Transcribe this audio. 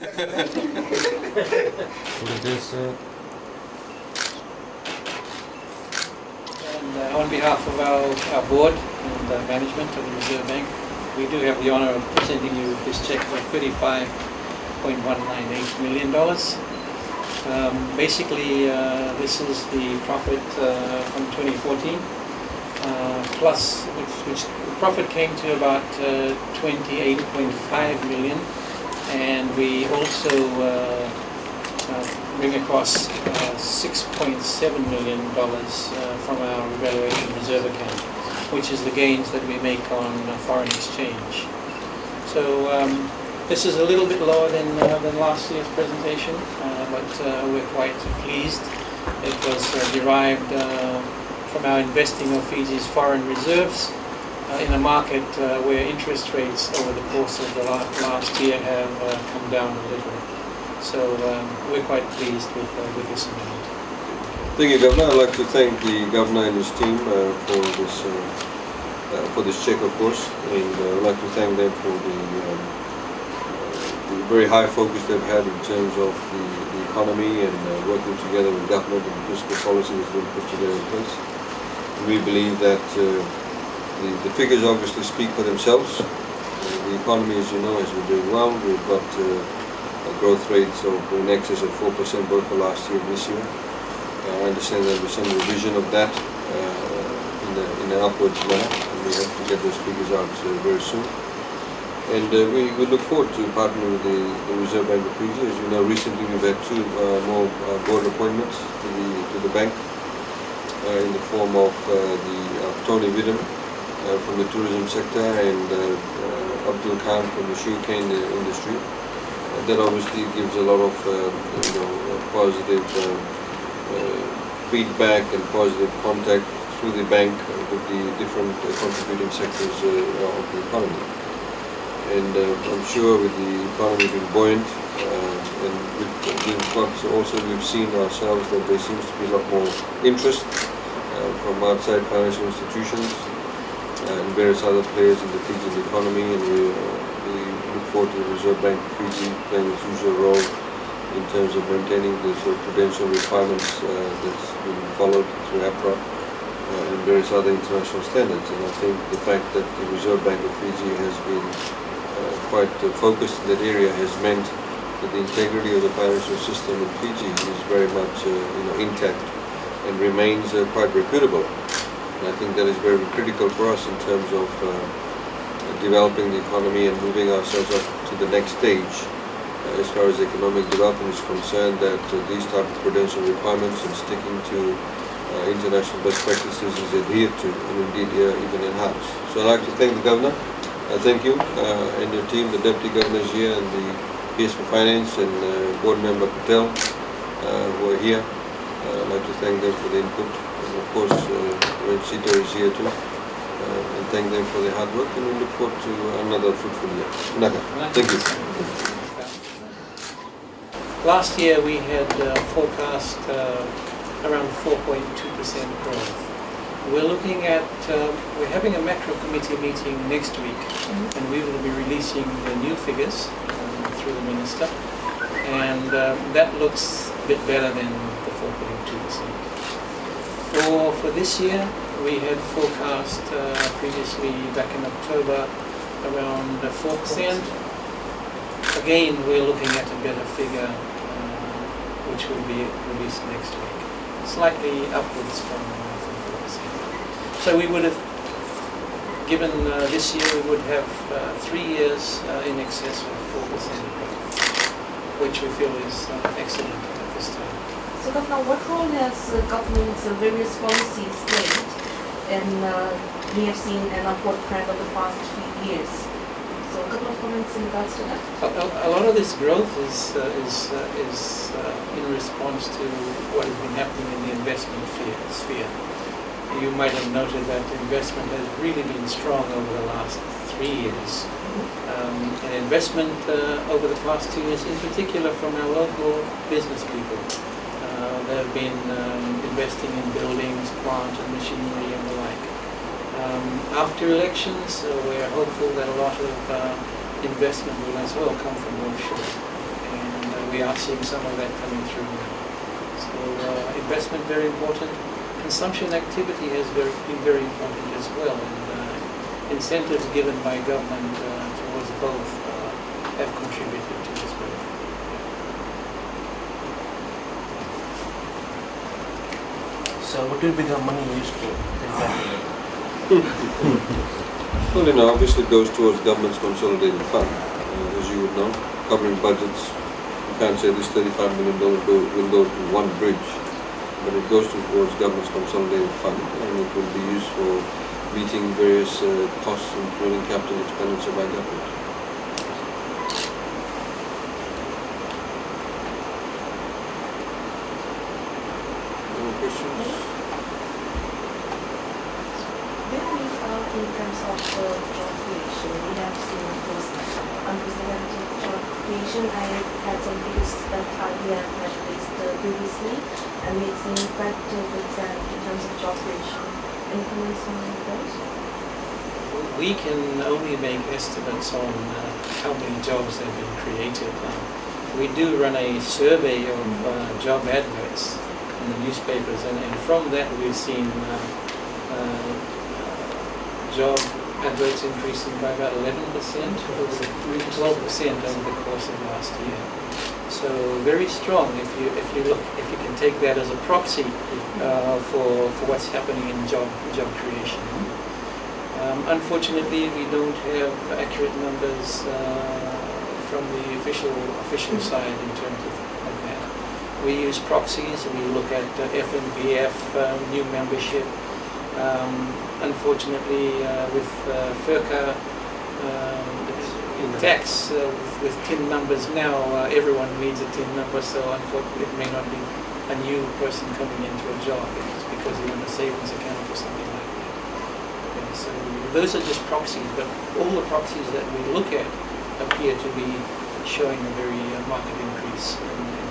And on behalf of our board and management of the Reserve Bank, we do have the honour of presenting you with this cheque for $35.198 million. Basically, this is the profit from 2014, plus which the profit came to about 28.5 million, and we also bring across $6.7 million from our revaluation reserve account, which is the gains that we make on foreign exchange. So this is a little bit lower than last year's presentation, but we're quite pleased. It was derived from our investing of Fiji's foreign reserves in a market where interest rates over the course of the last year have come down a little. So we're quite pleased with this amount. Thank you, Governor. I'd like to thank the Governor and his team for this cheque, of course, and I'd like to thank them for the very high focus they've had in terms of the economy and working together with government and fiscal policy that's been put together in place. And we believe that the figures obviously speak for themselves. The economy, as you know, has been doing well. We've got growth rates of in excess of 4% both for last year and this year. I understand there was some revision of that in an upwards manner, and we have to get those figures out very soon. And we look forward to partnering with the Reserve Bank of Fiji. As you know, recently we've had two more board appointments to the bank in the form of Tony Vidam from the tourism sector and Abdul Khan from the sugarcane industry. That obviously gives a lot of positive feedback and positive contact through the bank with the different contributing sectors of the economy. And I'm sure with the economy being buoyant, and we've seen ourselves that there seems to be a lot more interest from outside financial institutions and various other players in the Fijian economy, and we look forward to the Reserve Bank of Fiji playing its usual role in terms of maintaining the sort of prudential requirements that's been followed through APRA and various other international standards. And I think the fact that the Reserve Bank of Fiji has been quite focused in that area has meant that the integrity of the financial system in Fiji is very much intact and remains quite reputable. And I think that is very critical for us in terms of developing the economy and moving ourselves up to the next stage as far as economic development is concerned, that these type of prudential requirements and sticking to international best practices is adhered to and indeed even enhanced. So I'd like to thank the Governor. Thank you and your team, the Deputy Governors here and the PS for Finance and Board Member Patel who are here. I'd like to thank them for the input, and of course Red Sito is here too, and thank them for their hard work, and we look forward to another fruitful year. Naka. Thank you. Last year we had forecast around 4.2% growth. We're looking at, we're having a macro committee meeting next week, and we will be releasing the new figures through the Minister, and that looks a bit better than the 4.2%. For this year, we had forecast previously back in October around 4%. Again, we're looking at a better figure, which will be released next week, slightly upwards from 4%. So we would have, given this year, we would have 3 years in excess of 4% growth, which we feel is excellent at this time. So, Governor, what role has government's various policies played? And we have seen an upward trend over the past few years. So, a couple of comments in regards to that. A lot of this growth is in response to what has been happening in the investment sphere. You might have noted that investment has really been strong over the last 3 years. And investment over the past 2 years, in particular from our local business people. They have been investing in buildings, plant and machinery and the like. After elections, we're hopeful that a lot of investment will as well come from offshore. we are seeing some of that coming through now. So investment very important. Consumption activity has been very important as well, and incentives given by government towards both have contributed to this growth. So what will be the money used for? Well, obviously it goes towards government's consolidated fund, as you would know, covering budgets. You can't say this $35 million will go to one bridge, but it goes towards government's consolidated fund, and it will be used for meeting various costs, including capital expenditure by government. Any questions? In terms of job creation, we have seen this unprecedented job creation. I had some figures that RBF had raised previously, and we've seen quite a good trend in terms of job creation. Any comments on those? We can only make estimates on how many jobs have been created. We do run a survey of job adverts in the newspapers, and from that we've seen job adverts increasing by about 11%, 12% over the course of last year. So very strong. If you can take that as a proxy for what's happening in job creation. Unfortunately, we don't have accurate numbers from the official side in terms of that. We use proxies. We look at FNBF, new membership. Unfortunately, with FERCA in tax, with TIN numbers now, everyone needs a TIN number, so unfortunately it may not be a new person coming into a job. It's because you're in a savings account or something like that. Okay, so those are just proxies, but all the proxies that we look at appear to be showing a very marked increase in